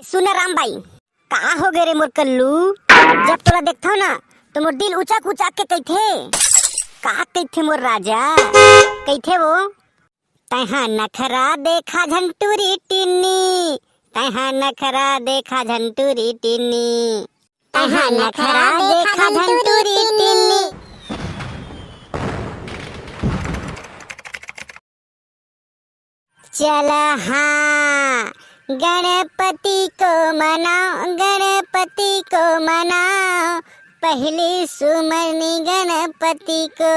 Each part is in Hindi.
सुन राम भाई, कहा हो गए रे मोर कल्लू। जब तोरा देखता हो ना तो मोर दिल ऊंचा ऊंचा के कहथे मोर राजा कहथे वो। तहा नखरा देखा झंटूरी टिन्नी, तहा नखरा देखा झंटूरी टिन्नी, तहा नखरा देखा झंटूरी टिन्नी। चल हाँ गणपति को मनाओ, गणपति को मनाओ, पहली सुमरनी गणपति को।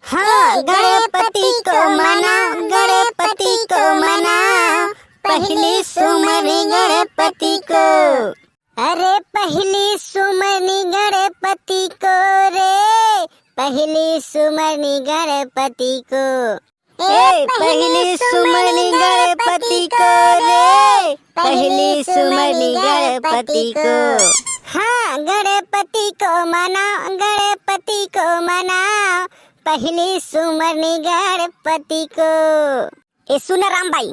हाँ गणपति को मनाओ, गणपति को मनाओ, पहली सुमरनी गणपति को। अरे पहली सुमरनी गणपति को रे, पहली सुमरनी गणपति को। पहली सुमरनी गणपति को रे, पहली सुमरनी गणपति को। हाँ गणपति को मनाओ, गणपति को मनाओ, पहली सुमरनी गणपति को। ए सुन राम भाई,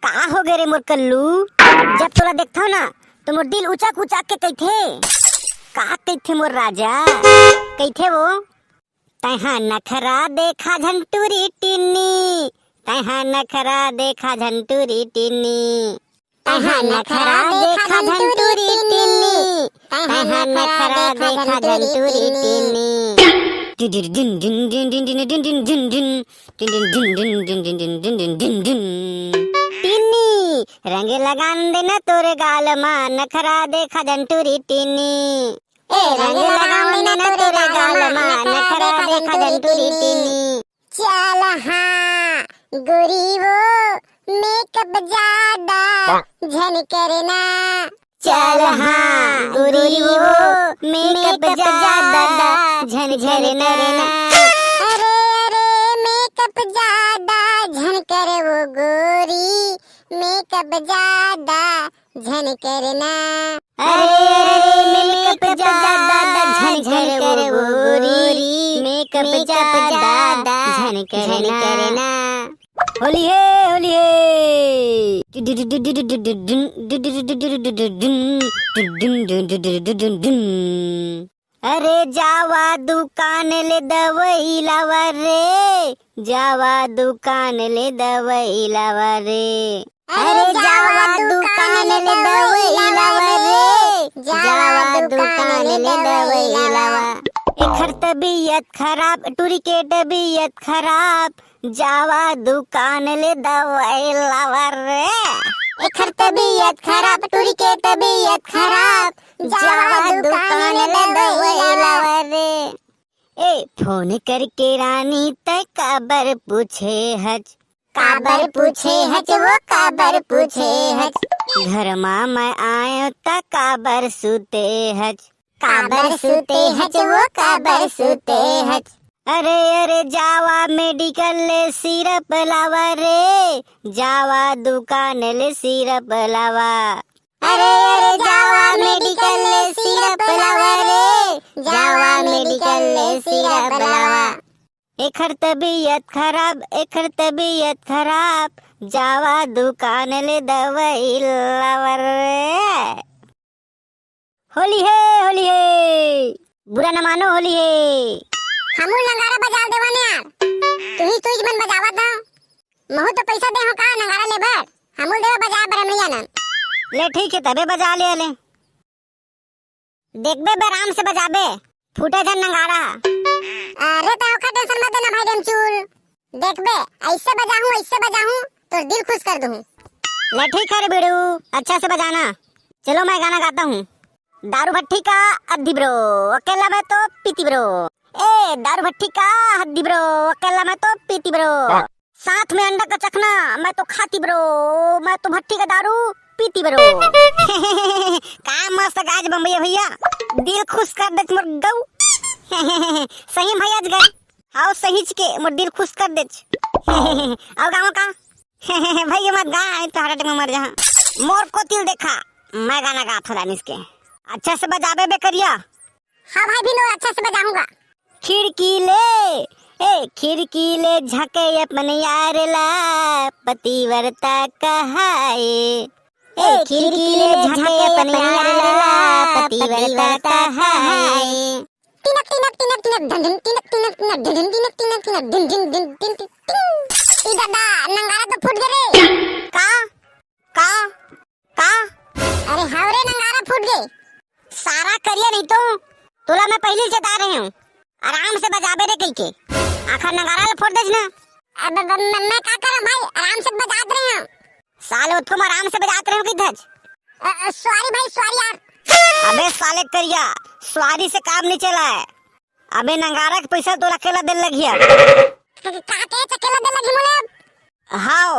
कहा हो गए रे मोर कल्लू। जब तोरा देखता हो ना तो मोर दिल ऊंचा ऊंचा के कहथे मोर राजा कहथे वो। तहा नखरा देखा झंटूरी टिन्नी, तहा नखरा देखा झंटूरी टिन्नी, तहा नखरा देखा झंटूरी टिन्नी, तहा नखरा देखा झंटूरी टिन्नी। टिन्नी रंग लगान देना तोरे गाल मां, नखरा देखा झंटूरी टिन्नी। रंग लगान देना तोरे गाल मां, नखरा देखा झंटूरी टिन्नी। चल हाँ गोरी वो मेकअप ज्यादा झन करना। चल हाँ गोरी वो मेकअप ज्यादा झन करना। अरे अरे मेकअप ज्यादा झन करे वो गोरी, मेकअप ज्यादा झन करना। अरे अरे मेकअप ज्यादा झन करे वो गोरी, मेकअप ज्यादा झन करना। होली है होली है। अरे जावा दुकान ले दवाई लावा रे, जावा दुकान ले दवाई लावा रे। अरे जावा दुकान ले दवाई लावा रे, जावा दुकान ले दवाई लावा। एखर तबीयत खराब, टूरी के तबीयत खराब, जावा दुकान ले दवाई लावा रे। एखर तबीयत खराब, टूरी के तबीयत खराब, जावा दुकान ले दवाई लावा रे। ए फोन करके रानी तय काबर पूछे हज, काबर पूछे हज वो काबर पूछे हज। घर मां मैं आयो त काबर सुते हज, काबर सुते हज वो काबर सुते हज। अरे अरे जावा मेडिकल ले सिरप लावा रे, जावा दुकान ले सिरप लावा। अरे अरे जावा मेडिकल ले सिरप लावा रे, जावा मेडिकल ले सिरप लावा। एखर तबीयत खराब, एखर तबीयत खराब, जावा दुकान ले दवाई लावा रे। होली है होली है, बुरा न मानो होली है। हमू नगाड़ा बजा देवाने यार, तुझ मन बजावा था। महू तो पैसा दे हो का नगाड़ा ले बर, हमू देवा बजा बरमलिया ना। ले ठीक है तबे बजा ले। देखबे बराम से बजाबे, फूटे जन नगाड़ा। अरे तो ओखा टेंशन मत लेना भाई डेमचूल, देखबे ऐसे बजाऊं तो दिल खुश कर दूं। ले ठीक है रे बेड़ू, अच्छा से बजाना। चलो मैं गाना गाता हूँ। दारू भट्टी का अद्धी ब्रो, अकेला मैं तो पीती ब्रो। ए दारू भट्टी का हद्दी ब्रो, अकेला मैं तो पीती ब्रो। साथ में अंडा का चखना मैं तो खाती ब्रो, मैं तो भट्टी का दारू पीती ब्रो। का मस्त गाज बम्बैया भैया, दिल खुश कर दे मोर गऊ। सही भैया गए आओ सही के मोर दिल खुश कर दे। आओ गाँव का भैया मत गा तो हार्ट में मर जा। मोर को तिल देखा मैं गाना गाता हूँ इसके, अच्छा से बजाबे बे करिया। हाँ भाई भी लो अच्छा से बजाऊंगा। खिड़की ले ए खिड़की ले झके अपन यार ला, पतिव्रता कहाए। ए खिड़की ले झाके पनिया ला पतिव्रता हाय। तिनक तिनक तिनक तिनक धन धन तिनक तिनक तिनक धन धन तिनक तिनक तिनक धन धन धन धन धन ई दादा नंगारा तो फूट गए रे। का का का अरे हावरे नंगारा फूट गए। सारा करिया नहीं तो तोला मैं पहले ही बता रही हूँ, आराम से बजाबे रे कह के आखिर नगारा ले फोड़ देज ना। अब मैं का करम भाई, आराम से बजात रहे हैं। साले तुम आराम से बजाते रहे हो कि धज। सॉरी भाई सॉरी यार। अबे साले करिया स्वारी से काम नहीं चला है। अबे नंगारा के पैसा तो अकेला दे लगिया। का के चकेला दे लगी मोले। हां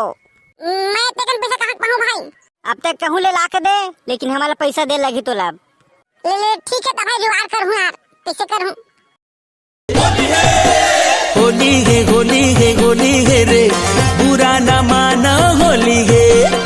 मैं तेकन पैसा कहां पाऊं भाई। अब तक कहूं ले लाके दे, लेकिन हमारा पैसा दे लगी तो लाभ। ले ठीक है तो भाई जुगाड़ कर हूं यार, कैसे करूं। होली है रे, बुरा न मानो होली है।